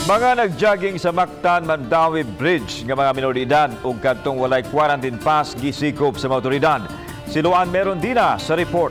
Mga nag-jogging sa Mactan, Mandawi Bridge nga mga menor de edad ug kadtong walay quarantine pass gisikop sa mga otoridad. Siluan meron din sa report.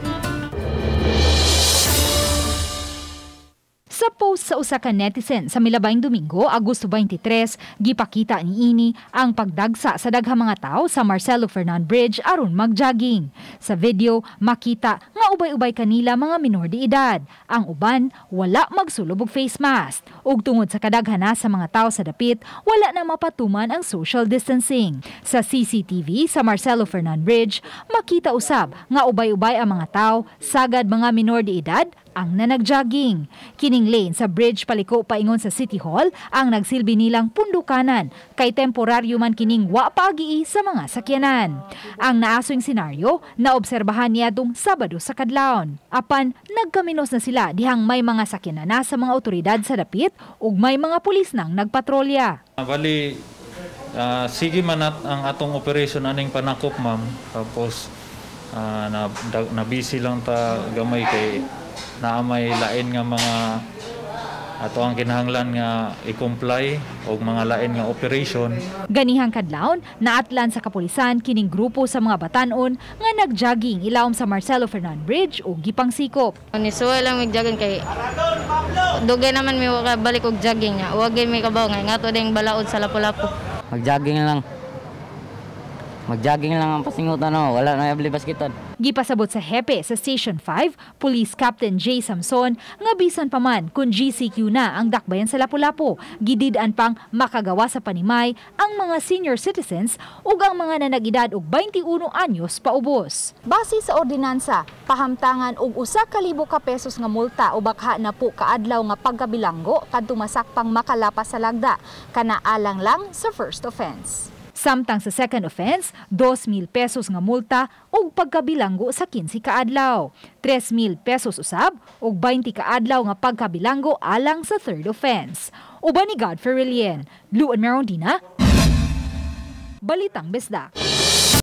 Sa post sa usa ka netizen sa milabayng Domingo, Agosto 23, gipakita niini ang pagdagsa sa daghang mga tao sa Marcelo Fernan Bridge aron mag-jogging. Sa video, makita nga ubay-ubay kanila mga menor de edad. Ang uban wala magsulob og face mask. Ug tungod sa kadaghana sa mga tao sa dapit, wala na mapatuman ang social distancing. Sa CCTV sa Marcelo Fernan Bridge, makita usab nga ubay-ubay ang mga tao, sagad mga menor de edad ang nanag-jogging. Kining lane sa bridge paliko paingon sa City Hall ang nagsilbi nilang pundukanan kay temporaryo man kining wa pagi sa mga sakyanan. Ang naasoing senaryo na-obserbahan niya dong Sabado sa kadlawon. Apan nagkaminos na sila dihang may mga sakyanan na sa mga otoridad sa dapit ug may mga pulis nang nagpatrolya. Bali, sige man ang atong operation aning panakop ma'am. Tapos na-busy lang ta gamay kay naamay lain nga mga ato ang kinahanglan nga i-comply og mga lain nga operation. Ganihang kadlawon naatlan sa kapulisan kining grupo sa mga batan-on nga nag-jogging ilawom sa Marcelo Fernan Bridge ug gipang sikop. Nisuway lang mag-jogging kay dugay naman mi balik og jogging nya. Wa gyud may kabaw nga ngato ding balaod sa lapu-lapu. Mag-jogging lang ang pasingutan, wala na yabli baskitan. Gipasabot sa hepe sa Station 5, Police Captain J. Samson, nga bisan pa man kung GCQ na ang dakbayan sa Lapu-Lapu, gidid-an pang makagawa sa panimay ang mga senior citizens ug ang mga nanag-edad og 21 anyos paubos. Base sa ordinansa, pahamtangan og 1,000 ka pesos nga multa o bakha na po kaadlaw nga pagkabilanggo kadto masakpang makalapas sa lagda, kana alang lang sa first offense. Samtang sa second offense, 2,000 pesos nga multa ug pagkabilanggo sa 15 kaadlaw. 3,000 pesos usab ug 20 kaadlaw nga pagkabilanggo alang sa third offense. Uban ni Godfrey Rilien, Luan Merondina, Balitang Bisdak.